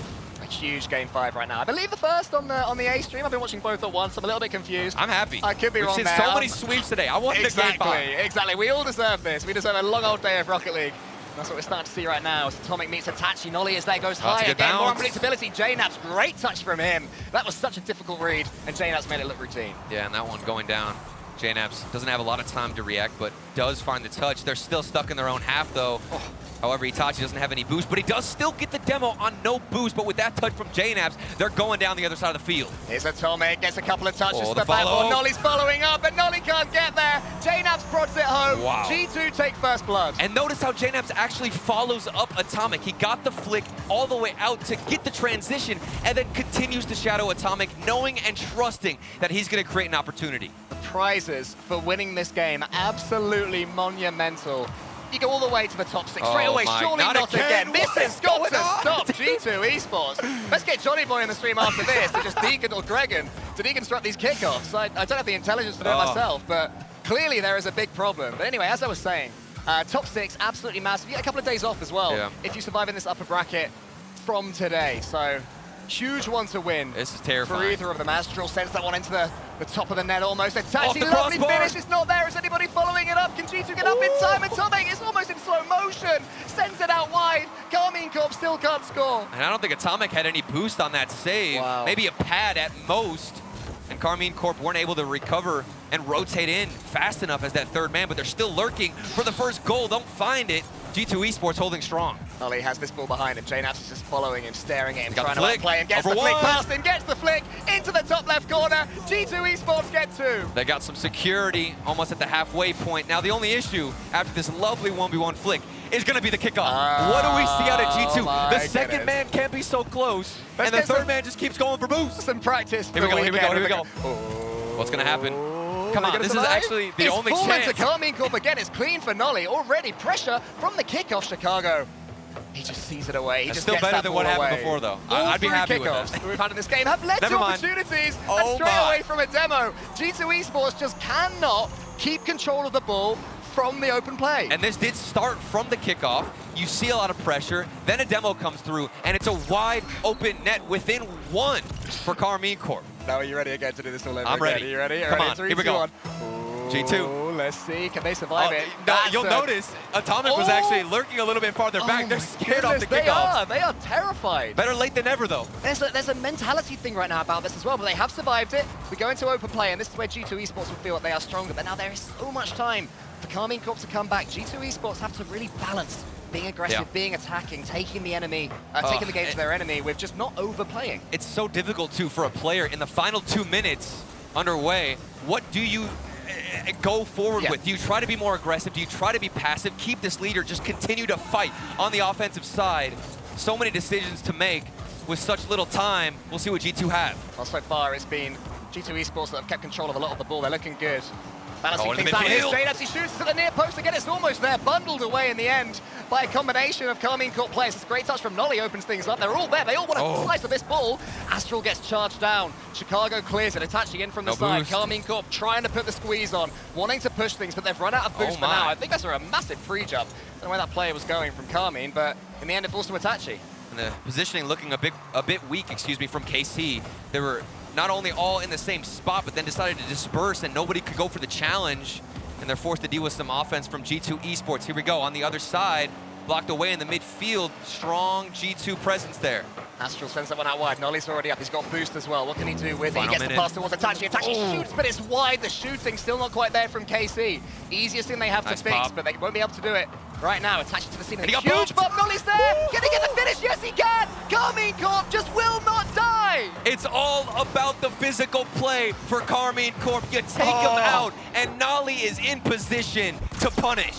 A huge Game 5 right now. I believe the first on the A stream. I've been watching both at once. I'm a little bit confused. I'm happy. I could be wrong there. We've seen so many sweeps today. I want the Game 5. Exactly. We all deserve this. We deserve a long old day of Rocket League. That's what we're starting to see right now. As Atomic meets Itachi, Nolly is there, goes high again. More unpredictability. JKnaps, great touch from him. That was such a difficult read, and JKnaps made it look routine. Yeah, and that one going down. JKnaps doesn't have a lot of time to react, but does find the touch. They're still stuck in their own half, though. Oh. However, Itachi doesn't have any boost, but he does still get the demo on no boost. But with that touch from JKnaps, they're going down the other side of the field. Here's Atomic, gets a couple of touches to the backboard. Nolly's following up, but Nolly can't get there. JKnaps prods it home. Wow. G2 take first blood. And notice how JKnaps actually follows up Atomic. He got the flick all the way out to get the transition, and then continues to shadow Atomic, knowing and trusting that he's going to create an opportunity. The prizes for winning this game are absolutely monumental. You go all the way to the top 6 straight away. Surely not again. This has got to stop G2 Esports. Let's get Johnny Boy in the stream after this to just or Gregan to deconstruct these kickoffs. I don't have the intelligence to do it myself, but clearly there is a big problem. But anyway, as I was saying, top 6, absolutely massive. You get a couple of days off as well if you survive in this upper bracket from today. So huge one to win. This is terrifying. For either of them. Astral sends that one into the top of the net almost. Itachi, lovely finish. It's not there. Is anybody following it up? Can G2 get up in time? And Atomic is almost in slow motion. Sends it out wide. Karmine Corp still can't score. And I don't think Atomic had any boost on that save. Wow. Maybe a pad at most. And Karmine Corp weren't able to recover and rotate in fast enough as that third man, but they're still lurking for the first goal. Don't find it. G2 Esports holding strong. Ollie has this ball behind him. JKnaps is just following him, staring at him, trying to play him. Gets the flick past him, gets the flick into the top left corner. G2 Esports get 2. They got some security almost at the halfway point. Now the only issue after this lovely 1v1 flick is going to be the kickoff. What do we see out of G2? The second man can't be so close, and the third man just keeps going for boost. Some practice. Here we go. What's going to happen? Come on, this is actually the only chance. It's Karmine Corp again. It's clean for Nolly. Already pressure from the kickoff, Chicago. He just sees it away. He just still gets better that than ball what happened away. before, though. All I'd be happy with kickoffs that we've had in this game have led to opportunities. And straight away from a demo, G2 Esports just cannot keep control of the ball from the open play. And this did start from the kickoff. You see a lot of pressure, then a demo comes through, and it's a wide open net within 1 for Karmine Corp. Now are you ready again to do this all over again? I'm ready. Are you ready? Come on, 3, here we 2, go. 1. G2. Let's see, can they survive it? No, you'll notice Atomic was actually lurking a little bit farther back. They're scared off the kickoff. They are terrified. Better late than never, though. There's a mentality thing right now about this as well, but they have survived it. We go into open play, and this is where G2 Esports will feel that they are stronger, but now there is so much time for Karmine Corp to come back. G2 Esports have to really balance being aggressive, being attacking, taking the enemy, taking the game to their enemy with just not overplaying. It's so difficult, too, for a player in the final 2 minutes underway. What do you go forward with? Do you try to be more aggressive? Do you try to be passive? Keep this leader, just continue to fight on the offensive side. So many decisions to make with such little time. We'll see what G2 have. Well, so far it's been G2 Esports that have kept control of a lot of the ball. They're looking good. Balancing things out. Here's JKnaps, he shoots to the near post again. It's almost there, bundled away in the end by a combination of Karmine Corp players. It's a great touch from Nolly, opens things up. They're all there. They all want a slice of this ball. Astral gets charged down. Chicago clears it, attaching in from the side. Karmine Corp trying to put the squeeze on, wanting to push things, but they've run out of boost for now. I think that's a massive free jump. I don't know where that player was going from Karmine, but in the end it falls to Itachi. And the positioning looking a bit weak, from KC. They were not only all in the same spot, but then decided to disperse, and nobody could go for the challenge. And they're forced to deal with some offense from G2 Esports. Here we go, on the other side, blocked away in the midfield. Strong G2 presence there. Astral sends that one out wide. Nolly's already up. He's got boost as well. What can he do with it? He gets the pass towards Itachi. Itachi shoots, but it's wide. The shooting still not quite there from KC. Easiest thing they have to fix, but they won't be able to do it right now. Attached to the ceiling. Huge bump. Nolly's there. Can he get the finish? Yes, he can. Karmine Corp just will not die. It's all about the physical play for Karmine Corp. You take him out, and Nolly is in position to punish.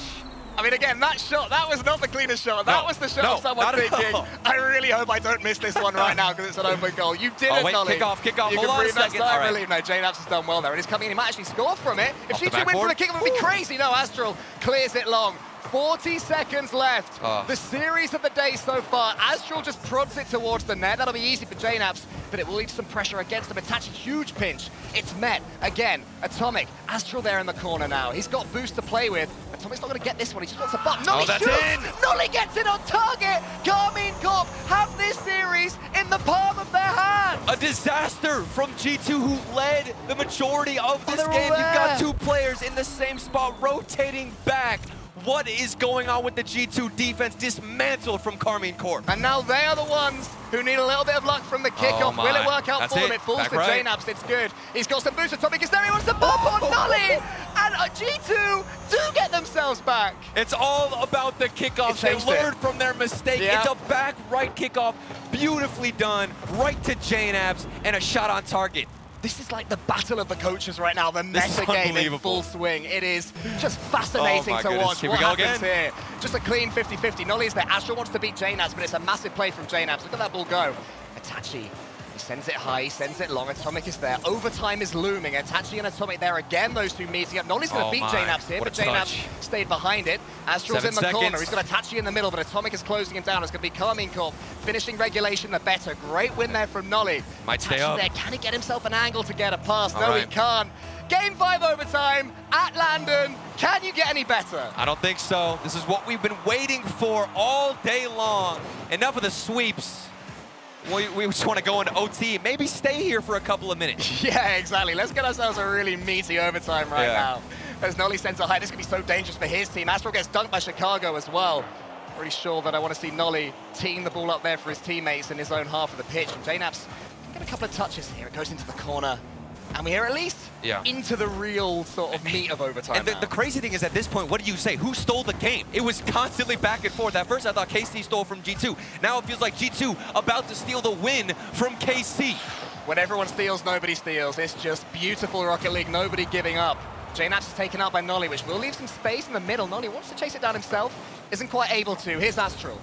I mean, again, that shot, that was not the cleanest shot. That was the shot of someone thinking, I really hope I don't miss this one right now because it's an open goal. You did it, Nolly. Kick off. You Hold on a second. I believe. No, JKnaps has done well there. And he's coming in. He might actually score from it. If G2 wins for the kick, it would be crazy. No, Astral clears it long. 40 seconds left. The series of the day so far. Astral just prods it towards the net. That'll be easy for JNAPS, but it will leave some pressure against them. Itachi, huge pinch. It's met. Again, Atomic. Astral there in the corner now. He's got boost to play with. Atomic's not going to get this one. He just wants a butt. Nolly that's shoots. in. Nolly gets it on target. Karmine Corp have this series in the palm of their hand. A disaster from G2, who led the majority of this they're game. all You've there. got 2 players in the same spot, rotating back. What is going on with the G2 defense? Dismantled from Karmine Corp. And now they are the ones who need a little bit of luck from the kickoff. Will it work out for them? It falls Back to right. JNAPS. It's good. He's got some boost. Atomic is there. He wants to bump on Nolly. And G2 do get themselves back. It's all about the kickoffs. They learned from their mistake. Yeah. It's a back right kickoff. Beautifully done. Right to JNAPS and a shot on target. This is like the battle of the coaches right now, the meta game in full swing. It is just fascinating to watch what happens here. Just a clean 50-50. Nolly's there. Astral wants to beat JNAPS, but it's a massive play from JNAPS. Look at that ball go. Itachi, he sends it high, he sends it long. Atomic is there. Overtime is looming. Itachi and Atomic there again, those two meeting up. Nolly's going to beat JNAPS here, but JNAPS stayed behind it. Astral's in the corner. He's got Itachi in the middle, but Atomic is closing him down. It's going to be Karmine Corp finishing regulation the better. Great win there from Nolly. Might stay up. There. Can he get himself an angle to get a pass? No, he can't. Game 5 overtime at Landon. Can you get any better? I don't think so. This is what we've been waiting for all day long. Enough of the sweeps. We just want to go into OT. Maybe stay here for a couple of minutes. Yeah, exactly. Let's get ourselves a really meaty overtime right now. As Nolly sends a high, this could be so dangerous for his team. Astral gets dunked by Chicago as well. Pretty sure that I want to see Nolly teeing the ball up there for his teammates in his own half of the pitch. And JNAPS get a couple of touches here. It goes into the corner. And we are at least into the real sort of meat of overtime. And the crazy thing is, at this point, what do you say? Who stole the game? It was constantly back and forth. At first, I thought KC stole from G2. Now it feels like G2 about to steal the win from KC. When everyone steals, nobody steals. It's just beautiful Rocket League, nobody giving up. JNAPS is taken out by Nolly, which will leave some space in the middle. Nolly wants to chase it down himself, isn't quite able to. Here's Astral.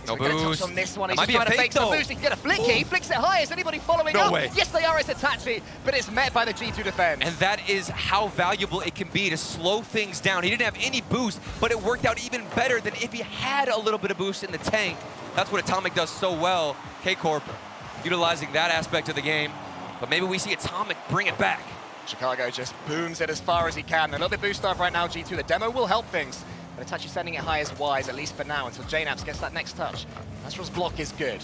No boost. On this one. He's just trying to fake some boost. He can get a flick here. He flicks it high. Is anybody following up? Way. Yes, they are. It's Itachi, but it's met by the G2 defense. And that is how valuable it can be to slow things down. He didn't have any boost, but it worked out even better than if he had a little bit of boost in the tank. That's what Atomic does so well. KCorp utilizing that aspect of the game, but maybe we see Atomic bring it back. Chicago just booms it as far as he can. A little bit boost off right now, G2. The demo will help things. But Itachi sending it high is wise, at least for now, until JNAPS gets that next touch. Astral's block is good.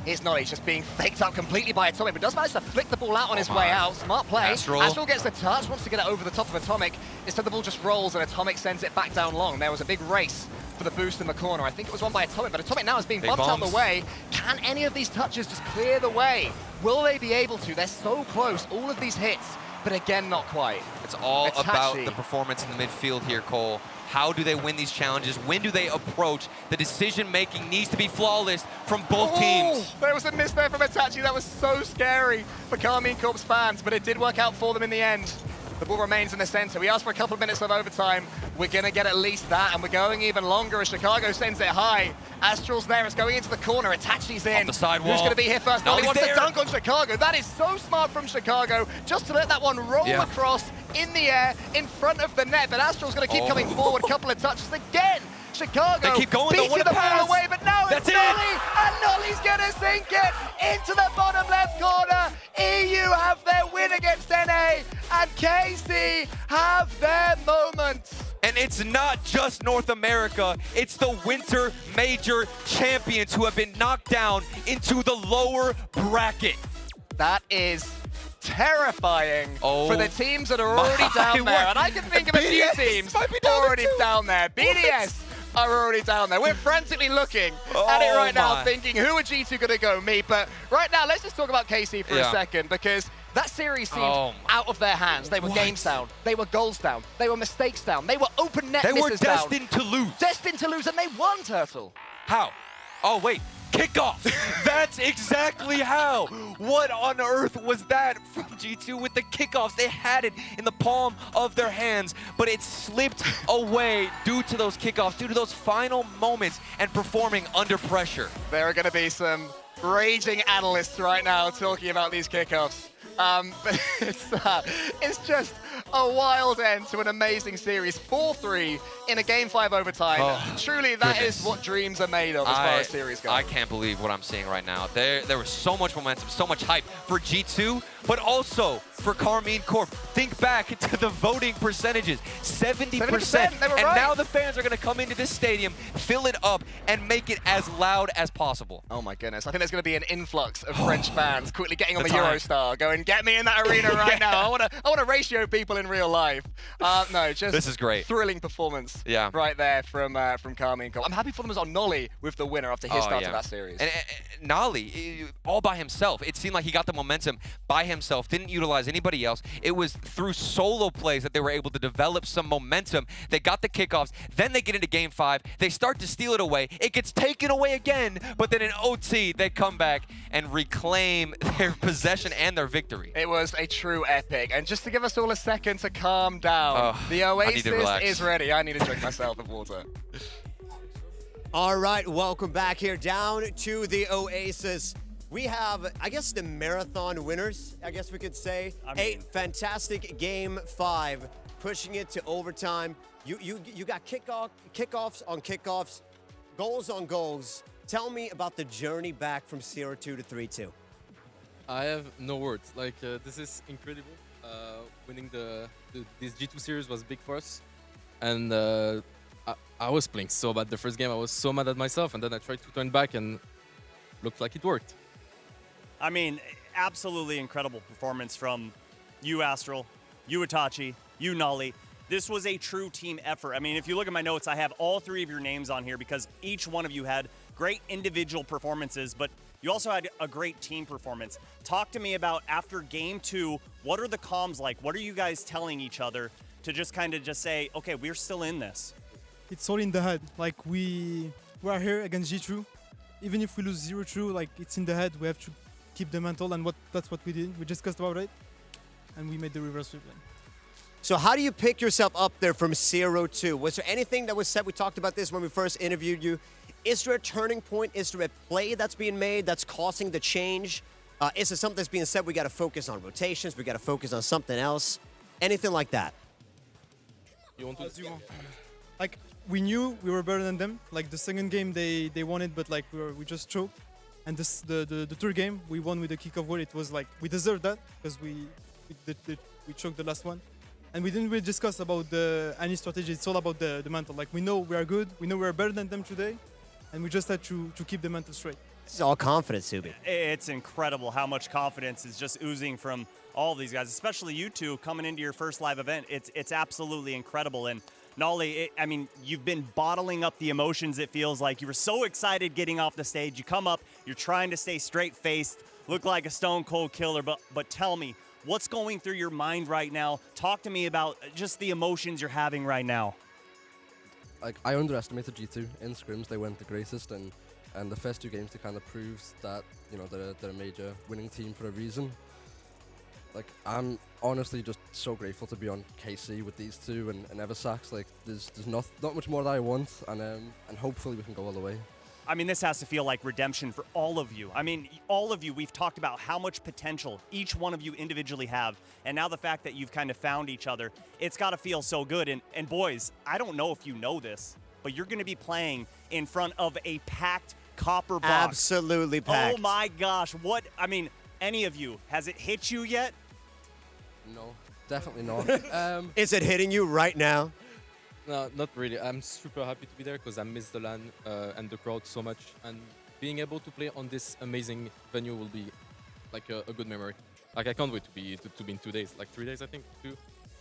Here's Nolly just being faked up completely by Atomic, but does manage to flick the ball out on his way out. Smart play. Astral gets the touch, wants to get it over the top of Atomic. Instead, the ball just rolls, and Atomic sends it back down long. There was a big race for the boost in the corner. I think it was won by Atomic, but Atomic now is being bumped out the way. Can any of these touches just clear the way? Will they be able to? They're so close, all of these hits, but again, not quite. It's all about the performance in the midfield here, Cole. How do they win these challenges? When do they approach? The decision-making needs to be flawless from both teams. There was a miss there from Itachi. That was so scary for Karmine Corp's fans, but it did work out for them in the end. The ball remains in the center. We asked for a couple of minutes of overtime. We're going to get at least that, and we're going even longer as Chicago sends it high. Astral's there. It's going into the corner. Itachi's in. Off the sidewall. Who's going to be here first? Nolly's wants to dunk on Chicago. That is so smart from Chicago, just to let that one roll across in the air in front of the net. But Astral's going to keep coming forward. A couple of touches again. Chicago they keep going, beating the ball away, but now it's Nolly, and Nolly's going to sink it into the bottom left corner. EU have their win against NA, and KC have their moment. And it's not just North America, it's the Winter Major champions who have been knocked down into the lower bracket. That is terrifying for the teams that are already down there. And I can think of a few teams already down there. BDS are already down there. We're frantically looking at it right now, thinking, who are G2 going to go meet? But right now, let's just talk about KC for a second, because that series seemed out of their hands. They were games down. They were goals down. They were mistakes down. They were open net misses down. They were destined to lose. Destined to lose, and they won, Turtle. How? Oh, wait. Kickoff. That's exactly how. What on earth was that from G2 with the kickoffs? They had it in the palm of their hands, but it slipped away due to those kickoffs, due to those final moments and performing under pressure. There are going to be some raging analysts right now talking about these kickoffs. But it's just a wild end to an amazing series. 4-3 in a Game 5 overtime. Oh, truly, that is what dreams are made of as far as series go. I can't believe what I'm seeing right now. There was so much momentum, so much hype for G2, but also for Karmine Corp. Think back to the voting percentages, 70%. They were and right. now the fans are going to come into this stadium, fill it up, and make it as loud as possible. Oh my goodness, I think there's going to be an influx of French fans quickly getting on the Eurostar, going, get me in that arena right now. I want to ratio people in real life. No, just this is great. Thrilling performance right there from Karmine Corp. I'm happy for them as on Nolly with the winner after his start to that series. And Nolly, all by himself. It seemed like he got the momentum by himself, didn't utilize anybody else. It was through solo plays that they were able to develop some momentum. They got the kickoffs, then they get into Game 5. They start to steal it away. It gets taken away again, but then in OT, they come back and reclaim their possession and their victory. It was a true epic. And just to give us all a second to calm down, the Oasis is ready. I need to drink myself of water. All right, welcome back here down to the Oasis. We have, I guess, the marathon winners, I guess we could say. A fantastic Game 5, pushing it to overtime. You got kickoffs on kickoffs, goals on goals. Tell me about the journey back from 0-2 to 3-2. I have no words. Like, this is incredible. Winning this G2 series was big for us. And I was playing so bad the first game. I was so mad at myself. And then I tried to turn back and looked like it worked. I mean, absolutely incredible performance from you, Astral, you, Itachi, you, Nolly. This was a true team effort. I mean, if you look at my notes, I have all three of your names on here because each one of you had great individual performances, but you also had a great team performance. Talk to me about after Game 2, what are the comms like? What are you guys telling each other to just kind of just say, okay, we're still in this? It's all in the head. Like we are here against G2. Even if we lose 0-2, like it's in the head. We have to keep the mental, and that's what we did. We discussed about it, and we made the reverse sweep. So how do you pick yourself up there from 0-2? Was there anything that was said? We talked about this when we first interviewed you. Is there a turning point? Is there a play that's being made that's causing the change? Is there something that's being said? We got to focus on rotations. We got to focus on something else. Anything like that? You want to? Like we knew we were better than them. Like the second game they won it, but like we just choked. And this the third game we won with the kickoff goal. It was like we deserved that because we choked the last one. And we didn't really discuss about any strategy. It's all about the mental. Like we know we are good. We know we are better than them today. And we just had to keep the mental straight. This is all confidence, Subi. It's incredible how much confidence is just oozing from all of these guys, especially you two coming into your first live event. It's absolutely incredible. And Nolly, I mean, you've been bottling up the emotions, it feels like. You were so excited getting off the stage. You come up, you're trying to stay straight-faced, look like a stone-cold killer. But tell me, what's going through your mind right now? Talk to me about just the emotions you're having right now. Like, I underestimated G2 in scrims. They weren't the greatest, and the first two games they kind of proves that, you know, they're a major winning team for a reason. Like, I'm honestly just so grateful to be on KC with these two and Eversax. Like, there's not much more that I want, and hopefully we can go all the way. I mean, this has to feel like redemption for all of you. I mean, all of you, we've talked about how much potential each one of you individually have. And now the fact that you've kind of found each other, it's got to feel so good. And boys, I don't know if you know this, but you're going to be playing in front of a packed copper box. Absolutely packed. Oh my gosh. What, I mean, any of you, has it hit you yet? No, definitely not. Is it hitting you right now? No, not really. I'm super happy to be there because I miss the LAN and the crowd so much. And being able to play on this amazing venue will be like a good memory. Like, I can't wait to be in 2 days. Like 3 days, I think, too.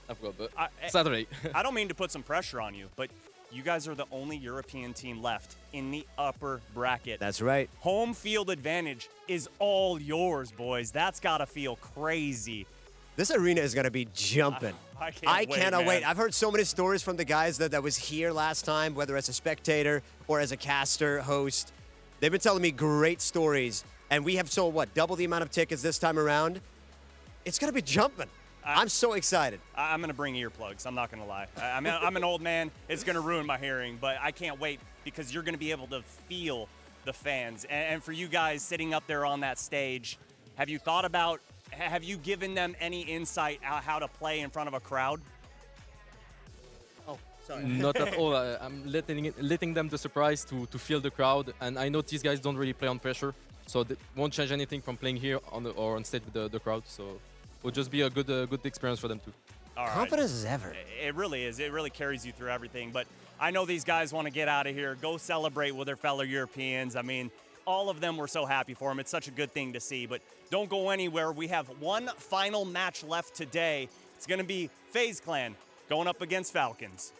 I forgot, but Saturday. I don't mean to put some pressure on you, but you guys are the only European team left in the upper bracket. That's right. Home field advantage is all yours, boys. That's got to feel crazy. This arena is going to be jumping. I cannot wait. I've heard so many stories from the guys that was here last time, whether as a spectator or as a caster, host. They've been telling me great stories. And we have sold, what, double the amount of tickets this time around? It's going to be jumping. I'm so excited. I'm going to bring earplugs. I'm not going to lie. I'm an old man. It's going to ruin my hearing. But I can't wait because you're going to be able to feel the fans. And for you guys sitting up there on that stage, have you thought about have you given them any insight on how to play in front of a crowd? Oh, sorry. Not at all. I'm letting them the surprise to feel the crowd, and I know these guys don't really play on pressure, so they won't change anything from playing here or on stage with the crowd. So it will just be a good experience for them too. All right. Confidence as ever. It really is. It really carries you through everything. But I know these guys want to get out of here, go celebrate with their fellow Europeans. I mean, all of them were so happy for them. It's such a good thing to see. But don't go anywhere. We have one final match left today. It's going to be FaZe Clan going up against Falcons.